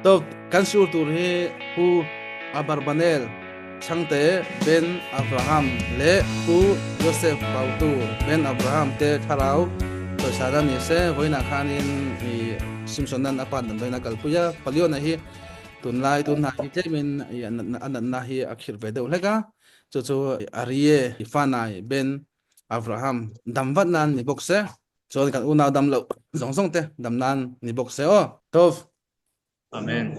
to kan sur tur hi hu Abarbanel changte ben Abraham le hu Joseph pautu ben Abraham te tharau to sada ni se hoina khanin i Simpsonan apan nan na kalpuya palio na hi tunlai tun na hi temin an na hi akhir ve de lega chu chu arie ifanai ben Abraham damvat nan ni bokse chon kan una dam lo zong te dam nan ni bokse o tov Amen.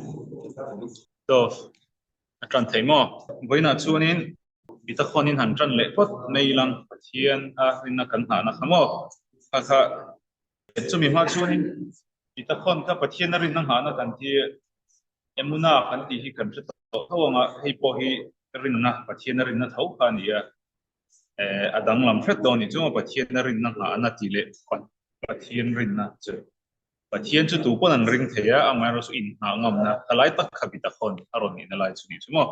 Tov. Atran theimo. Boina chuanin bitakhonin hanran lepot meilang pathian a rinna kan hana khamo. Kha chumi ma chuanin bitakhon ka pathian rinna hana kan ti emuna kan ti hi kan to hawanga hei po hi rinna pathian rinna thau khania adang lam thret doni chu pathian rinna hana ti le pathian rinna chu pathian chu tu pon an ring theya amaro su in ha ngam na alai tak khabita khon aron ni nalai chu ni chumo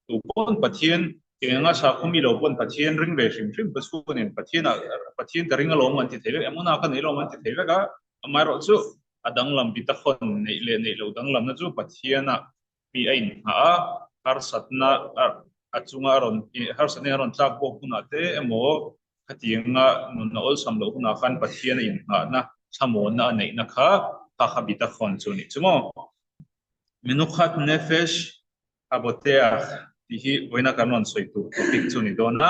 tu pon pathian kenga sa khumi lo pon pathian ring ve shim shim basu nen pathian ka ring lo man ti thele amuna ka nei lo man ti thele ga amaro chu adang lam bita khon nei lo dang lam na chu pathian a pi ain ha har satna achunga ron har satna ron tlak bo kuna te emo khatianga nun ol sam lo kuna khan pathian in ha na samona nei na kha khabita khon chuni chumo minukhat nefesh aboteach tihi oina kanon soitu topic chuni dona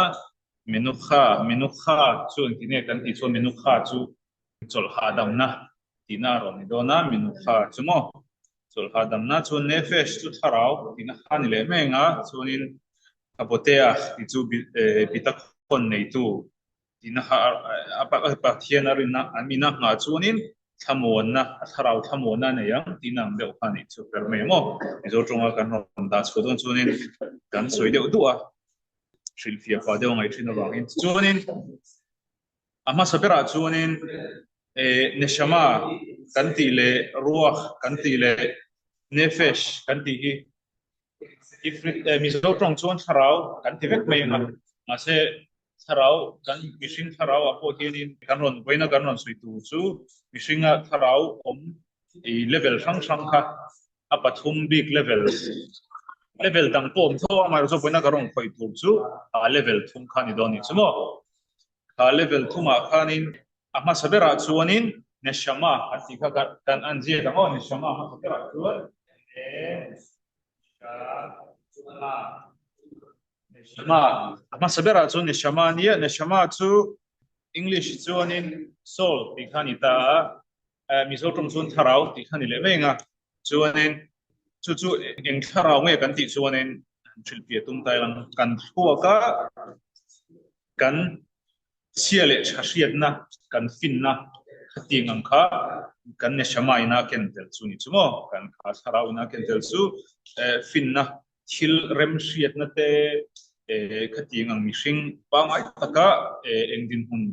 minukha chun tine kan ti chu minukha chu chol hadam na tinaro ni dona minukha chumo chol hadam na chu nefesh chu tharau tina khani le menga chunin aboteach ti chu bitakhon nei tu tina apa thianarin na amina nga chunin thamona tharau thamona ne yang tinang deuh khani chu permemo zo tonga kan ron da chodon chunin kan soi deuh du a shilfia pa deuh ngai thina bangin chunin ama sabera chunin neshama kan ti le ruach kan ti le nefesh kan ti hi ifrit mizo tong chon tharau kan ti vek mai ma se tharau kan mishing tharau apo hianin kanron boina kanron suitu chu mishinga tharau i level sang kha apathum big level dang pom tho amar zo boina karon khoi tu chu a level thum khani doni chumo a level thuma khanin ama sabera chuanin neshama ati kha kan anje da ho neshama ha sabera chuan ama sabera chu neshama nia neshama chu English chuanin soul ti khani ta mizo tong chun tharau ti khani le menga chuanin chu eng tharau nge kan ti chuanin thilpia tum tai lang kan huaka kan siale chhriat na kan fin na khating ang kha kan neshama ina kentel chuni chumo kan kha tharau ina kentel chu fin na thil rem hriat na te khating ang mishing pangai taka engdin hun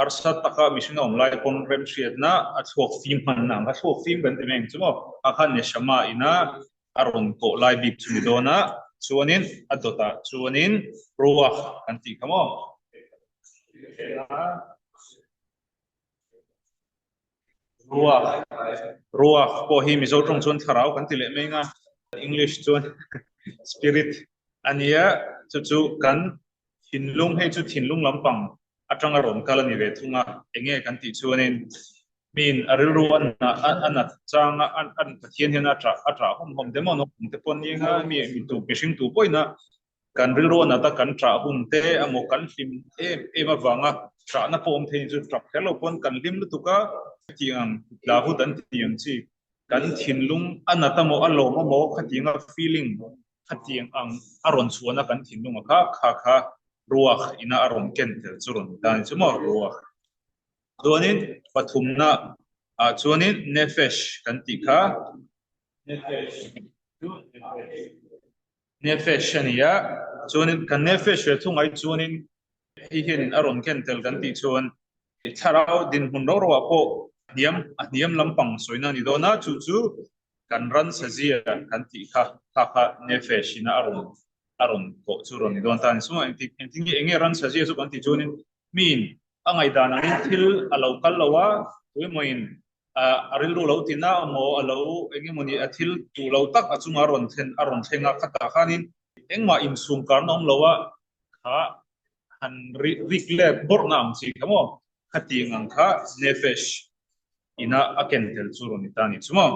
harsa taka mishing om lai pon rem hriat na athok film man na athok film kan te meng chumo akhan neshama ina aron ko lai bip chuni dona chuanin adota chuanin ruach kan ti kamo ruach po hi mizo tong chon tharau kan ti le menga English chuan spirit ania chu kan thinlung he chu thinlung lampang atanga ron kalani ve thunga enge kan ti chuanin min aril ruan na anat changa an pathian hena atra hom demo no te pon ninga mi tu pishing tu poina kan ril ruan na ta kan tra hum te amo kan lim ema wanga tra na pom the chu trap hello pon kan lim lu tuka tiang lahu dan tiang chi kan thinlung anata mo alo mo khatinga feeling khatiang ang aron chuana kan thinlung kha ruach ina aron kentel churun dan chumo ruach chuanin pathumna chuanin nefesh kan ti kha nefesh ania chuanin kan nefesh thungai chuanin hi hianin aron kentel kan ti chuan tharau din hun ro po niam lampang soina ni dona chu kan ran sajia kan ti kha nefesh ina aron ko churon ni don tan suma entingi enge ran sajia su kan ti chuanin min angai dana thil alo kal lawa tuimoin aril ru lo tina mo alo engi moni athil tu lo tak achunga aron thenga khata khanin engma in sum kar nom lowa kha han rikle bornam chi kamo khati ngang kha nefesh ina aken tel churo ni tani chumo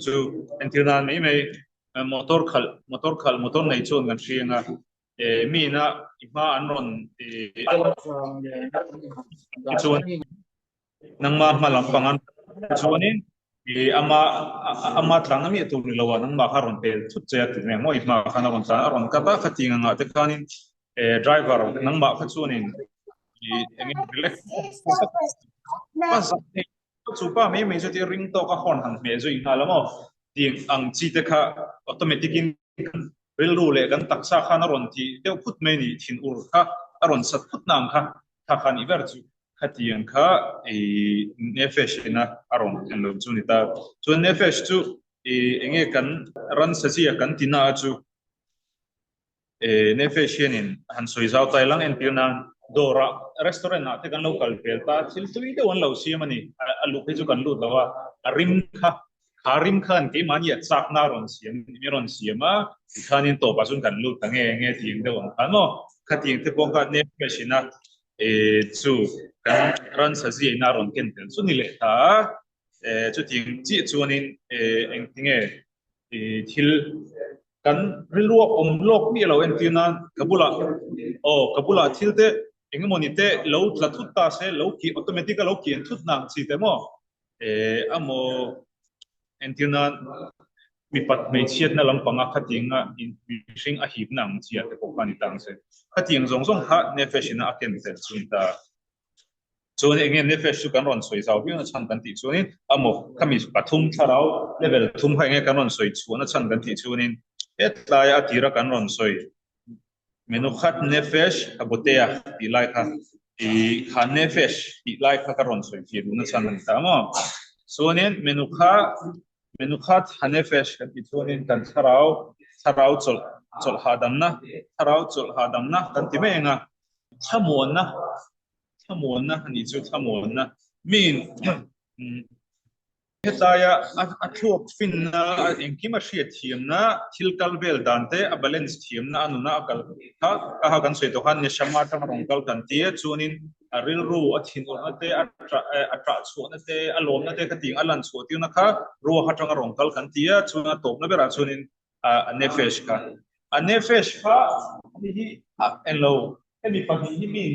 chu entirnan mai motor nei chon gan hrianga mi na ima anron chon nangma malam pangan chuanin ama tlang mi tu ni lawa nangma haron tel chut che ti me mo ima khana ron ta aron kata khatinga nga te khanin driver nangma khachunin engin relax pas chu pa me chu ti ring to ka hon han me zu ina lamo ting ang chi te kha automatic in rel ru le kan taksa khana ron ti te phut me ni thin ur kha aron sat phut nang kha kha khan i ver chu khatiang kha nefesh ina aron en lo chu ni ta chu nefesh chu enge kan ran sa chi kan tina chu nefesh in han soi zau tai lang en pirna dora restaurant na te kan local pelta sil tu ide wan lo siam ani alu pe chu kan lu lawa rim kha harim khan ke mani chak na ron siam mi ron siama khanin to pasun kan lu tange nge ting de wan ano khating te pong ka ne machine chu kan ran sa ji na ron ken tel chu ni le ta chu ting chi chuanin eng tinge thil kan rilwa omlok mi lo en tina kabula thil te engmoni te lo tla thut ta se lo ki automatic lo ki en thut nang chi te mo amo entina mi pat me chiat na lampanga khatinga in mishing a hip nang chia te pokani tang se khating zong zong kha nefeshina aken tel chunta chon engen nefesh chu kan ron soi zau bi na chan kan ti chunin amo khami pathum tharau level thum ha nge kan ron soi chu na chan kan ti chunin etlai atira kan ron soi menukhat nefesh abotea ti lai kha i kha nefesh ti lai kha ka ron soi fi na chan kan ta mo sonen menukhat hanefesh kan ti chunin kan tharau chol hadamna kan ti menga thamona ni chu thamona min hetaya athok finna engkima hriat thiamna thilkal bel dante a balance thiamna anuna akal ha kan soi to khan ne shama tang rongkal kan tia chunin aril ru athin ate atra chuna te alom na te kating alan chu tiu na kha ru ha tang rongkal kan tia chuna top na bera chunin nefesh kha hi enlo emi pa hi min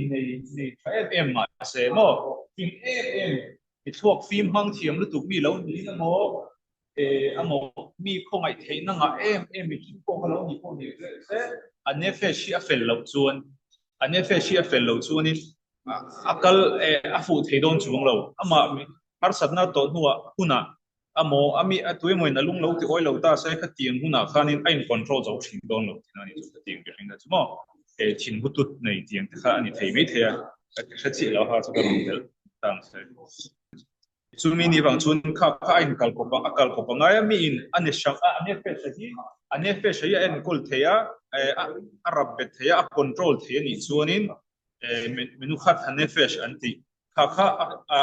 nei em ma se mo tin em mi thuak phim hang thiam lu tuk mi lo ni na mo amo mi khong ai thei na nga em mi ki ko lo ni ko ni se nefesh a fel lo chuan nefesh a fel lo chuan in akal afu thei don chuang lo ama har satna to nuwa huna amo ami atui moi na lung lo ti oi lo ta sai kha tiang huna khanin ain control zo thin don lo tinani chu tiang bi ringa chumo thin butut nei tiang kha ani thei me thea kha chi lo ha chu ka rong tel tang se chumi ni wang chun kha ain kal ko pa ngai mi in ane shang ane fe shi en kul thea arab bet thea control thea ni chuanin menu khat ane fesh anti kha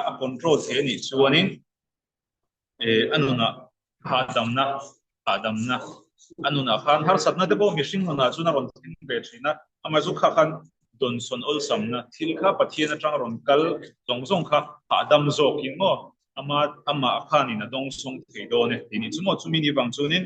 a control thea ni chuanin anuna hadamna anuna khan har satna te bo mishing na chuna ron thin be thina amazu kha khan don son ol samna thil kha pathiana tang ron kal zong kha adam zo king mo ama khani na dong song thei do ne tini chumo chumi ni bang chunin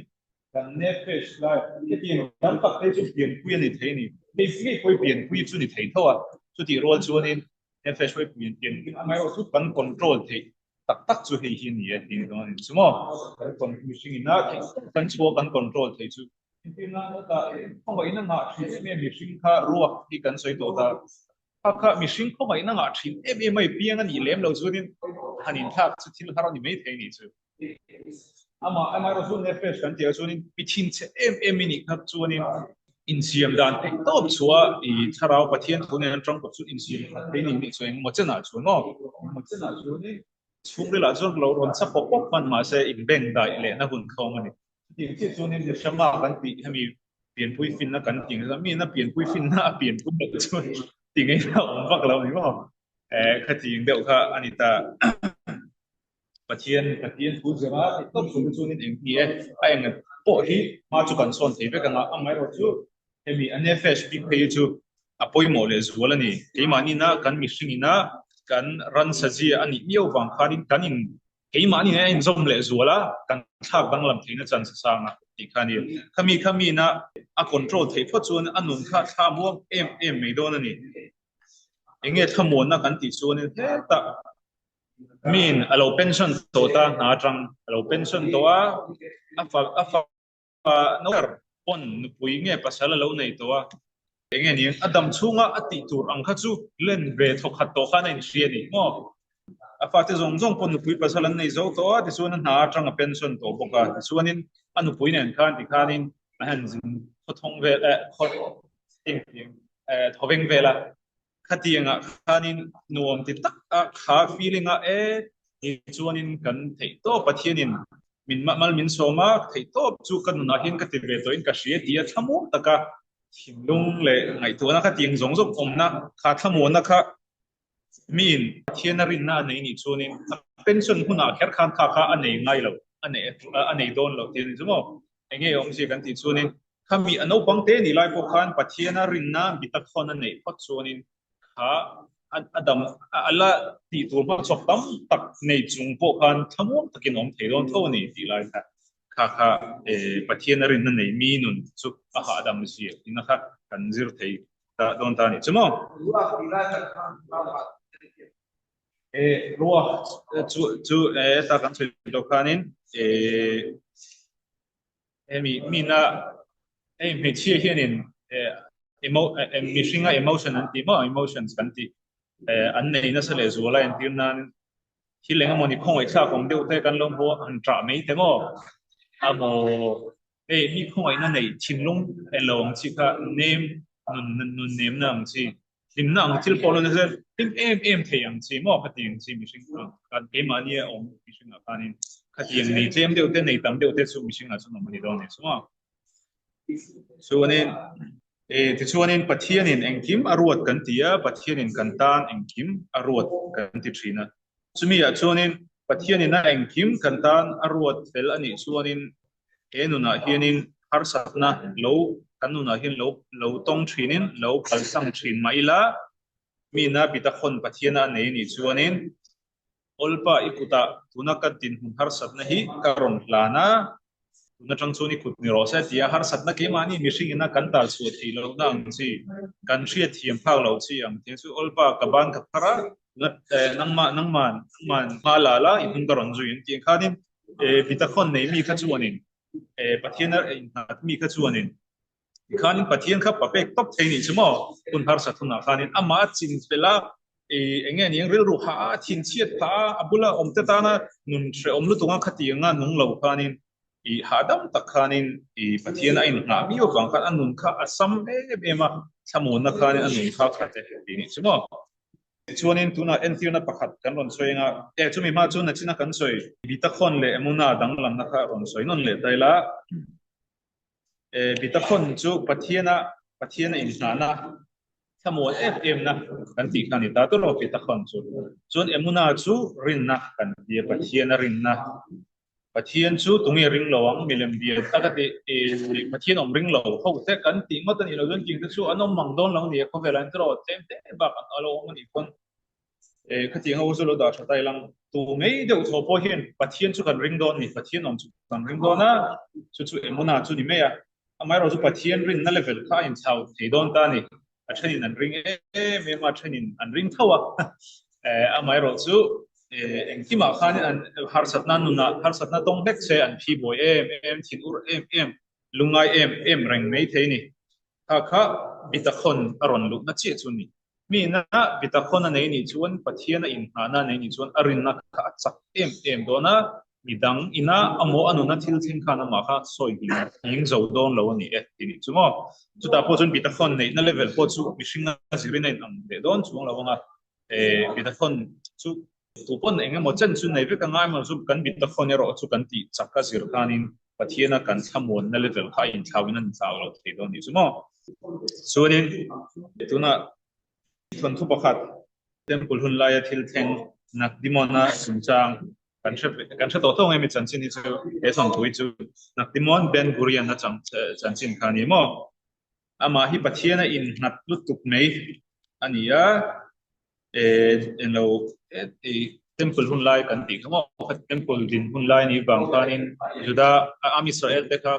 kan ne fesh lai ti dan tak te chu pian pui ni thei ni me pui pian pui chu ni thei thawa chu ti rol chunin ne fesh pui pian amai ro chu kan control thei tak chu hei hi ni tin do ni chumo kon mishing ina kan chu kan control thei chu tin na ta khong ina nga me mishing kha ruwa hi kan soi to ta kha mishing khong ina nga thin mai piang ani lem lo chunin hanin thak chu thil haron ni mai thei ni chu ama ro chu ne fesh kan tia chunin pithin che ni kha chunin in siam dan te top chua I tharau pathian thune an tang ko chu in siam thei ni chuin mo chana chu no mo chana chu ni chung ri la jor lo ron sa pop man ma se in beng dai le na hun khom ani ting chi chunin de shama kan ti hami pian pui fin na kan ting mi na pian pui fin na pian pui chu ting ai na om vak lo ni mo kha ting deuh kha anita pathian thu zera top chu chu nin eng hi ai ang po hi ma chu kan son thei be ka amai ro chu hemi anfs big pay chu apoi mo le zuala ni ke mani na kan mi singina kan ran saji ani miau wang khanin kanin ke mani na en zom le zuala kan thak dang lam theina chan sa sanga ti khani khami na a control thei pho chuan anun kha tha mo em me don ani enge thamon na kan ti chuan he ta min alo pension to ta na tang alo pension to a fa noar pon pui nge pasala lo nei to enge ni adam chunga ati tur ang kha chu len ve thok khat to kha nei hria ni mo a fa te zong zong pon pui pasalan nei zo to ti chuan na tang a pension to boka ti chuanin anu pui nen khan ti khanin a han jin khothong ve khot ting ting thoveng vela khatianga khanin nuam ti tak a kha feeling a ni chuanin kan thei to pathianin min mal min soma thei to chu kan na hin ka ti ve to in ka hria ti a thamu taka thimlung le ngai to na kha tiang zong zong om na kha thamu na kha min pathianarin na nei ni chuanin pension huna kher khan kha anei ngai lo anei don lo ti ni chumo enge om si kan ti chuanin khami ano pangte ni lai po khan pathianarin na bitak khon anei phot chuanin kha adam ala ti tur ma chok tam tak nei chung po khan thamum takin om theidon tho ni ti lai kha pathianarin na nei mi nun chu a ha adam si ina kha kan zir thei ta don ta ni chumo ruah chu ta kan thei do khanin mi na mi chi hianin mishinga emotion anti mo emotions kanti an nei na sale zuala en tirnan hilenga moni khong ai kha khong deu te kan lom ho an tra mei te mo amo mi khong ai na nei chinlung elong chi kha nem nun nem nang chi lim nang til polo na zer tim em theyang chi mo khating chi mishing kan ke mani om mishing a kanin khating nei tlem deu te nei tam deu te chu mishing a chu no mani don ne so so ne ti chuanin pathianin engkim aruat kan tia pathianin kantan engkim aruat kan ti thina chumi a chuanin pathianin na engkim kantan aruat fel ani chuanin enuna hianin harsatna lo kanuna hin lo tong thinin lo palsang thin maila mina bitakhon pathiana nei ni chuanin olpa ikuta tunakan tin hun harsatna hi karon lana na tang chuni kut ni rosa tia har satna ke mani mishing ina kan tal su thi lo na ang chi kan thria thiam phak lo chi ang te su olpa kaban ka phara nangman ma la in karon zu in ti khanin bitakhon nei mi kha chuanin pathianar in mi kha chuanin khanin pathian kha papek top theini chumo kun har sathuna khanin ama chin pela enge ni ril ru ha thin chiat pha abula omte ta na nun tre omlu tunga khatianga nung lo khanin i hadam takhanin i pathian ain na mi o bang khan anun kha asam ema samun na khanin anun kha khate ni chumo chuanin tuna entirna pakhat kan ron soinga chumi ma chuna china kan soi bitakhon le emuna danglam na kha ron soi non le daila bitakhon chu pathiana in na samun fm na kan ti khani ta to lo bitakhon chu chun emuna chu rin na kan dia pathiana rin na pathian chu tungi ring lawang milem dia takati pathian om ring law ho te kan ti matan ilo don king chu anom mangdon lang ni ko velan tro tem te ba kan alo mani kon khati nga usulo da chatai lang tu mei de tho po hian pathian chu kan ring don ni pathian om chu kan ring don na chu emuna chu ni me ya amai ro chu pathian ring na level kha in chau ti don ta ni a thenin an ring me ma thenin an ring thawa amai ro chu engkima khanin an har satna tong bek che an phi boy em thin ur em lungai em reng mei theini kha bitakhon aron lu na che chuni mi na bitakhon na nei ni chuan pathiana in hana nei ni chuan arin na kha chak em dona midang ina amo anuna thil thing khana ma kha soi hing zo don lo ni ni chumo chuta po chun bitakhon nei na level po chu mishinga zirina in ang de don chung lawanga bitakhon chu tupon enge mo chen chu nei ve ka ngai ma chu kan bitakhon ero chu kan ti chakka zir khanin pathiana kan thamon na level kha in thawin an chaw lo the don ni chumo chuanin tuna thon thu pakhat temple hun laia thil theng nak dimona sumchang kan se to to ngai mi chan chin hi chu e song thui chu nak timon Ben Gurion na chan chin khani mo ama hi pathiana in nat lutuk mei ania en lo temple hun lai kan ti khamo temple din hun lai ni bang khanin juda am Israel te kha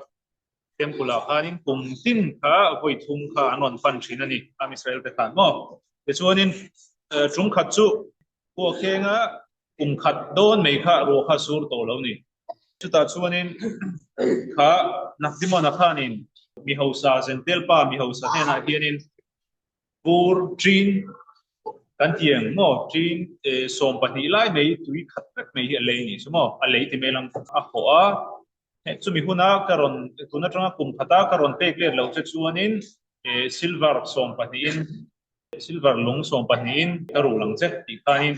temple a khanin kum tin kha voi thum kha anon pan thin ani am Israel te khan mo te chuanin chung khat chu po khenga kum khat don mei kha ro kha sur to lo ni chuta chuanin kha nakdimona khanin mi hausa zentel pa mi hausa hena hianin pur trin kan tiang mo trin som pahni lai mei tui khat rak mei a lei ni sumo a lei ti melang a ho a chu mi huna karon tuna tanga kum khata karon pek le lo che chuanin silver som pahni in silver lung som pahni in karu lang che ti khanin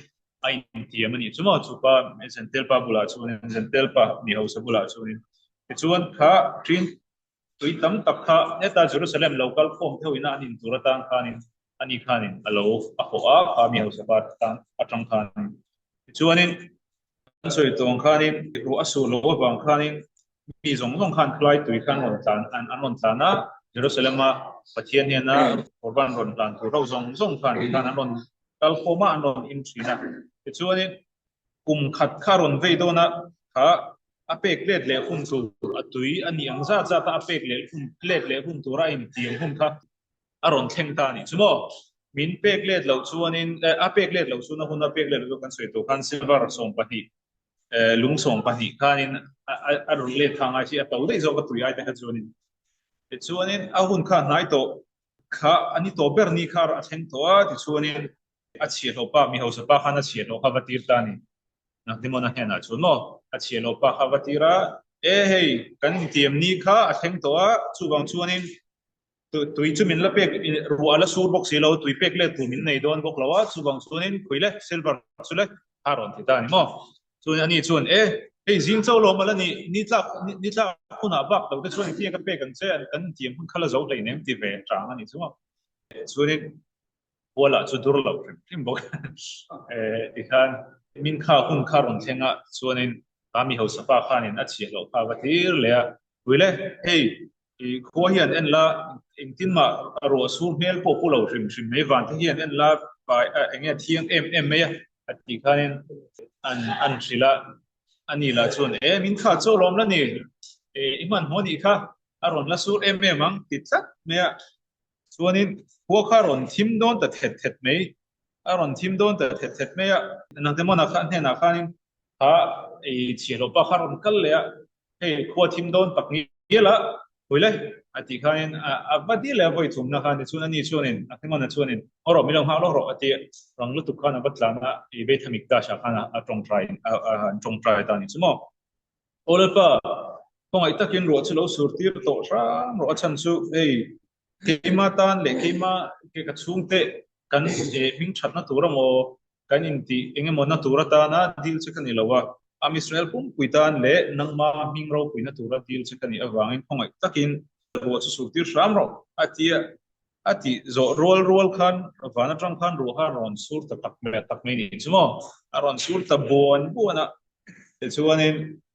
ai tiam ani chumo chupa zentel pa bula chuanin zentel pa mi hausa bula chuanin chuan kha trin tui tam tak kha eta Jerusalem local form theuina anin turatan khanin ani khanin alo a ho a kha mi hausa pa tan atang khanin chuanin soi tong khanin ru asu lo bang khanin mi zong zong khan klai tui khan on tan an anon tana Jerusalem ma pathian he na korban ron plan tu ro zong zong khan anon kal khoma anon in china chuanin kum khat kharon vei dona kha apek let le hun tu atui ani angza cha ta apek le hun let le hun tu ra in tiang hun kha aron theng ta ni chumo min pek let lo chuanin apek let lo chuna hun apek let lo kan soi to kan silver som pahi lung som pahi khanin aron le thanga chi atau dei zo ka tui ai ta ka chuanin chuanin a hun kha nai to kha ani to ber ni khar a theng to a ti chuanin a chhe lo pa mi ho sa pa khana chhe lo kha vatir ta ni nak dimona hena chuno a chhe lo pa kha vatira hei kan tiam ni kha a theng to a chuwang chuanin tui chu min la pek ruala sur box silo tui pek le tu min nei don bok lawa chuwang chuanin khuile silver chule haron ti ta ni mo chuan ani chuan hei jing chau lo mala ni tla khuna bak lo te chuan ti ka pek kan che kan tiam hun khala zo le nem ti ve tang ani chumo chuanin wala chu dur lo rim bok ti khan min kha hun kharon thenga chuanin kami ho sapa khanin a chi lo kha vatir le wile hei kho hian en la ingtin ma ro sur mel po pulo rim me van hian en la ba enge thiang em me ati khanin an trila ani la chuan min kha cholom la ni iman honi kha aron la sur em ang ti chat me chuanin kho kharon thim don ta thet me aron thim don ta thet me nang te mona khan hena khanin ha chilo pa kharon kal le hei kho thim don tak ni la hoile ati khanin abadi le voi thum na khan chun ani chuanin athimona chuanin oro milong ha lo ro ati rang lu tu khana batlana e be thamik ta sha khana a tong try ta ni chumo olpa kong ai takin ro chilo surtir to ram ro chan chu ei keima tan le keima ke ka chung te kan ming that na tura mo kan in ti enge mo na tura ta na dil che kan ilawa am Israel pum kuitan le nang ma ming ro kuina tura dil che kan awangin kong ai takin ro chu surtir ram ro ati zo roll khan vana tram khan ro ha ron sur ta tak me ni chumo aron sur ta bon bona chuanin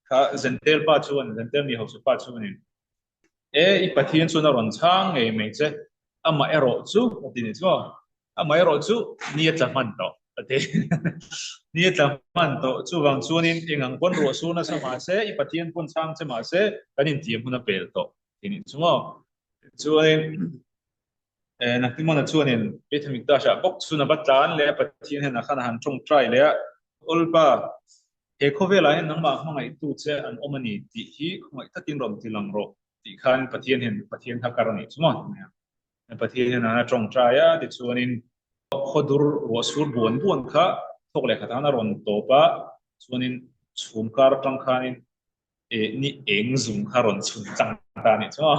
kha zentel pa chuan zentel mi ho su pa chuanin I pathian chu na ron chang nge me che ama ero chu atini chu ama ero chu ni tla man to ate ni tla man to chu wang chuanin ingang pon ro su na sama se I pathian pon chang che ma se kanin tiam huna pel to tini chu chuanin naktimona chuanin ethmic dasha bok chu na batlan le pathian hena khana han chung try le ulpa he khovela hen nangma hmangai tu che an omani ti hi khmai takin rom tilang ro ti khan pathian thakarani chuma pathian hen ana trong traya ti chuanin khodur wasur buan kha thok le khatana ron topa chuanin chhumkar tang khanin ni eng zum kharon chhum chang ta ni chuma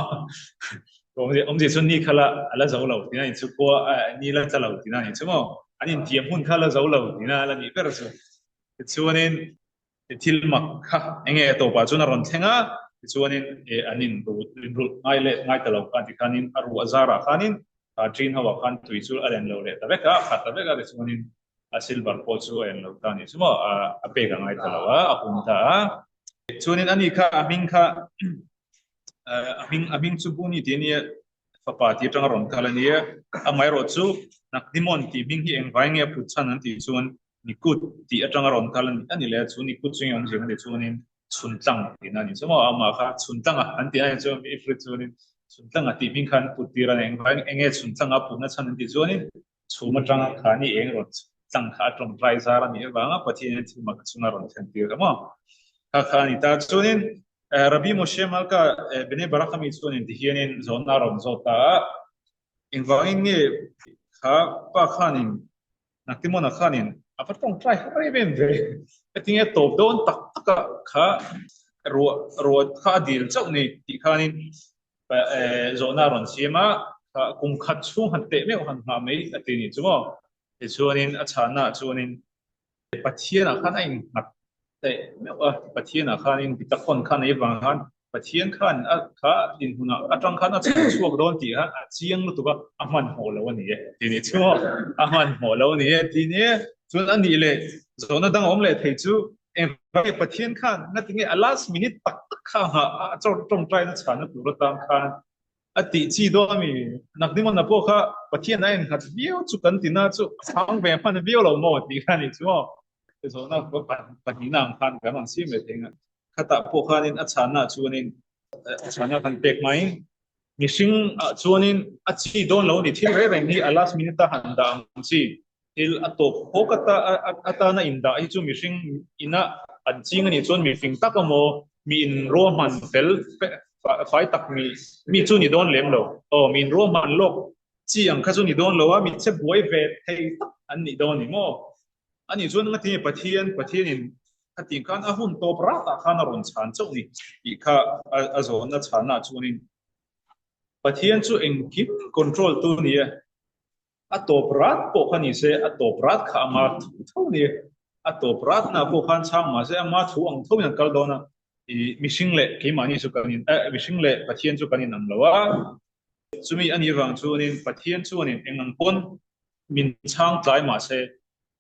omje chun ni khala ala zo lo tina ni chu ko ni la cha lo tina ni chuma anin tiam hun khala zo lo tina la ni per chu chuanin til mak kha enge to pa chuna ron thenga chuanin anin ru ngai ta lo ka ti khanin aru azara khanin trin hawa khan tui chu alen lo le ta beka khat ta beka chuanin silver po chu en lo ta ni chumo a pe ka ngai ta lo a pum ta chuanin ani kha aming kha aming chu bu ni ti ni fa pa ti tang ron ta la ni a mai ro chu nak dimon ti ming hi eng vai nge pu chan an ti chuan ni kut ti atang ron ta la ni ani le chu ni kut chu yong jing le chuanin chun tlang ti na ni chumo ama kha chun tlang an ti ai chu mi fru chuanin chun tlang a ti ming khan pu ti ran eng vai enge chun tlang a pu na chan an ti chuanin chu ma tang kha ni eng ro tlang kha tong trai sa ra ni ba nga pa ti ni chu ma chuna ron than ti ra mo kha kha ni ta chuanin Rabbi Moshe Malka bene barakami chuanin ti hianin zona ron zota in vain nge kha pa khanin naktimona khanin afatong try hare ben ve atinge top don tak taka kha ro kha dil chau nei ti khanin zona ron sima kha kum khat chung han te me han ma mei atini chumo e chuanin achana chuanin pathian a khan ainแต่ไม่ว่าประเทศน่ะข้านี่บิดคนข้าในบางข้าประเทศข้าข้าดินหุ่นอ่ะจังข้าน่ะช่วงโดนตีฮะเชียงรู้ตัวก็อามันหัวแล้วนี่ทีนี้ชั่วอามันหัวแล้วนี่ทีนี้ส่วนอันนี้เลยส่วนนั้นตั้งผมเลยที่จู่เอ็มไปประเทศข้านั่นถึงไอ้ last minute ตักข้าฮะจ้องจ้องใจนั่นฉันนั่นตัวตามข้าอติจีโดมีนักดิมันน่ะพวกข้าประเทศนั้นข้าเบี้ยวจุกันตีน่าจุฟังแบบพันเบี้ยวเราหมดตีข้านี่ชั่วso na ko pan hinang khan ka man sim le tenga khata po khanin achana chuanin achana kan pek mai mishing chuanin achi don lo ni thil re reng ni last minute ta han da chi til atop hokata atana inda ai chu mishing ina anching ni chuan mi fing takamo mi in roman tel fai tak mi chu ni don lem lo mi in roman lok chi ang kha chu ni don lo wa mi che boy ve thei tak an ni don ni moอันนี้ส่วนนั้นที่ประเทศนี่ถ้าติงกันอาหุ่นโตปราตาข้านารุนชานเจ้านี่อีกข้าอาโซนนั้นชานาช่วงนี้ประเทศช่วยเองคิดควบคุมตัวนี้อัตโตปราตพวกนี้เสียอัตโตปราตข้ามาทุกนี้อัตโตปราตนะพวกขันช่างมาเสียมาทุกอันทุกอย่างกัลโดนะมิชิงเล่กี่มันนี่สุกันนี่มิชิงเล่ประเทศสุกันนี่นั่นละวะช่วงนี้อันนี้ฟังช่วงนี้ประเทศช่วงนี้เองนั่งปนมินช่างใจมาเสีย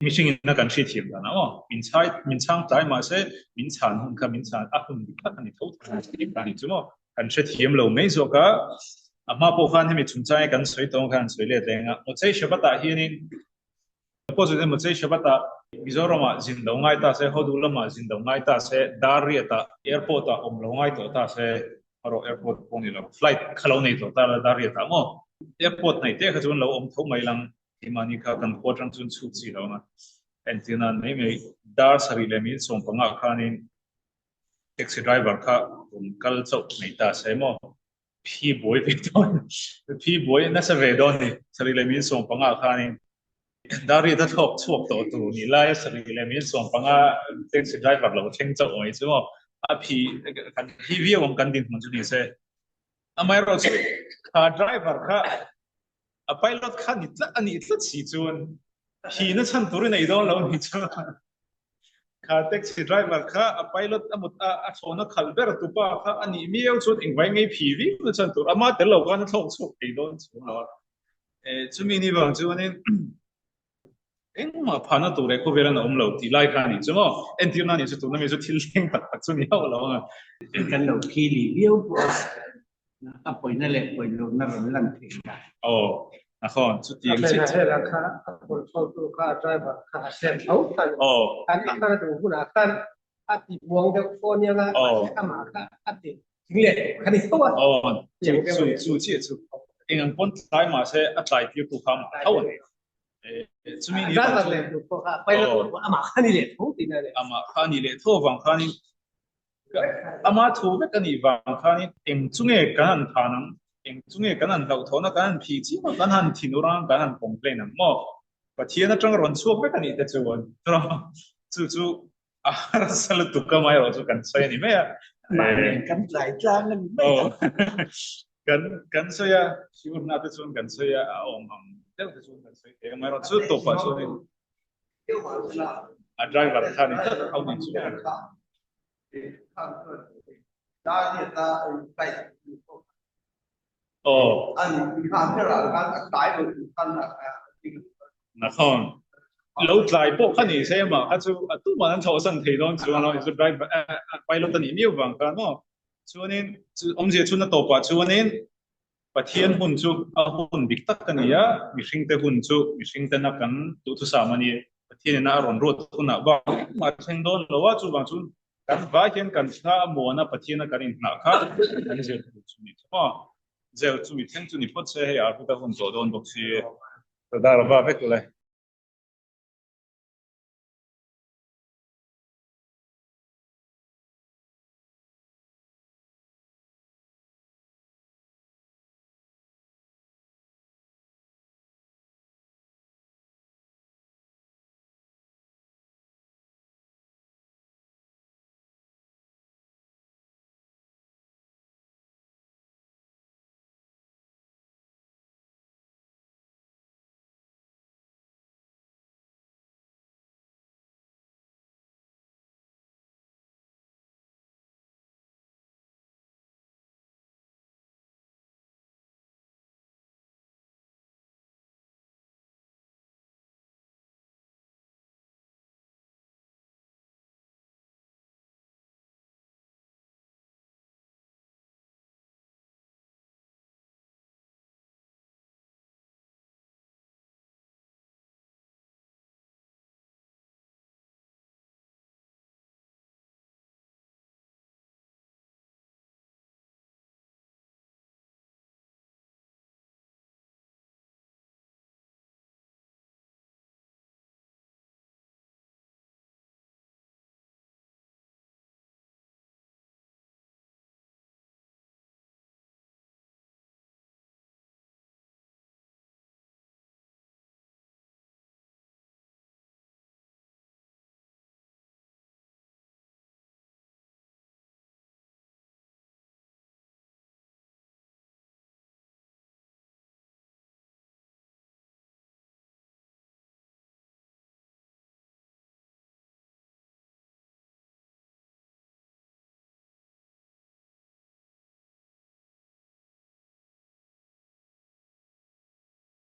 มิชิงนักการชีทีมกันนะว่ามินช่างใจมาเสมินชานหุ่นกับมินชานหุ่นกับอันนี้ทุกทีมกันนี่จุ๊มการชีทีมเราไม่จบก็มาพวกเขาที่มีชุนใจกันสวยตรงกันสวยเลยแต่งอ่ะมุดใจชอบตาเฮียนี่พอสุดท้ายมุดใจชอบตามิจฉามาจินดงไงตาเสเขาดูแลมาจินดงไงตาเสดารีตาแอร์พอร์ตอมลงไงตัวตาเสเราแอร์พอร์ตพวกนี้เราไฟล์ขลุ่นในตัวตาดารีตามั้งแอร์พอร์ตในเจ้าจุนเราทุ่มไม่ลังที่มันนี่ค่ะกันโคตรจุนสุดสีแล้วนะเอ็นที่นั่นไม่ดาร์สรีเลมินส่งปังอาคานินแท็กซี่ไดรเวอร์ค่ะผมกัลจบในตาเสมอพี่บอยไปตอนพี่บอยน่าจะเวดอนนี่สรีเลมินส่งปังอาคานินดารีทัดทบช่วงตัวนี่ไล่สรีเลมินส่งปังอาแท็กซี่ไดรเวอร์เราเช่งจบไว้ใช่ไหมพี่วิวผมกันดินมันจุดนี้เสไม่รู้สิค่ะไดรเวอร์ค่ะไปรถคันนี้อันนี้ตั้งสี่จวนพี่นั่นฉันตัวนี้โดนเราไม่จ้าข้าแท็กซี่ไดรเวอร์ข้าไปรถหมดโซนขับเบอร์ตุป้าข้าอันนี้มีเอาชุดเองไว้ไงพี่วิ่งนั่นฉันตัวมาแต่เราก็นั่งท่องสุดไอ้โดนชวนเราจุดนี้บางจุดนี้เอ็งมาผ่านตัวเล็กเขาเวลาเราเราที่ไล่กันนี่จุดมั้งเอ็นที่นั่นนี่จุดนั้นมีจุดที่เลี้ยงตัดจุดนี้เอาเราอ่ะกันเราขี่รีวิวอ่ะปล่อยนั่นแหละปล่อยลงนั่นเราลังเถียงกันโอ้นะครับจุดที่ยังชิดให้ราคาคนชอบตัวค่าไดรเวอร์ค่าเซ็นเอาอันนี้ค่าตัวผู้น่ะค่าอัดติดวงเดียวคนเนี่ยนะค่าหมาค่าอัดติดจริงเลยคันนี้ตัวเองคนไทยมาเสียอัดไลฟ์ยูทูบมาเท่าไหร่จุดนี้ไดรเวอร์เลยตัวค่าไปแล้วตัวอามาคันนี้เลยทุกทีนั่นเลยอามาคันนี้เลยทั่วฝั่งคันนี้อามาถูกไม่กันนี่ฝั่งคันนี้เองจุดนี้กันทานังเองจุดนี้กันเราทนกันพีจีมันกันที่นู่นกันคอมเพลนมั่งประเทศนั้นจังร้อนชั่วไม่กันนี่แต่จวนจู่สลัดตุกมาอยู่จู่กันใช่นี่ไหมอ่ะกันหลายจานนั่นไม่กันใช่อ่ะชีวิตน่าจะชวนกันใช่อ่ะเดี๋ยวจะชวนกันใช่เองไม่รู้จู่ตัวปัจจุบันไดรเวอร์ท่านนี้เอาหนึ่งชวนได้เนี่ยได้ไปโอ้อันนี้มีความเท่าไหร่การตายโดยท่านนะนะครับ lâu dài bộ khăn này xem mà các chú tu mà anh thọ sân thì đó chú nó chú drive quay lâu tận nhiều vàng cả nó chú nên ông gì chú nó tổ quả chú nên và thiên hun chú hun bị tắc cái này á bị sinh tế hun chú bị sinh tế nó cần tụ thu sao mà này thiên nó ròn ruột hun nào vàng mà thành đôn lâu chú vàng chú cần vài thiên cần sa mua nó và thiên nó cần nào khác anh gì chú này mà giờ chú mình thiên chú này phát sẽ hay à chúng ta hun tổ đôn bốc xí đó là ba vết rồi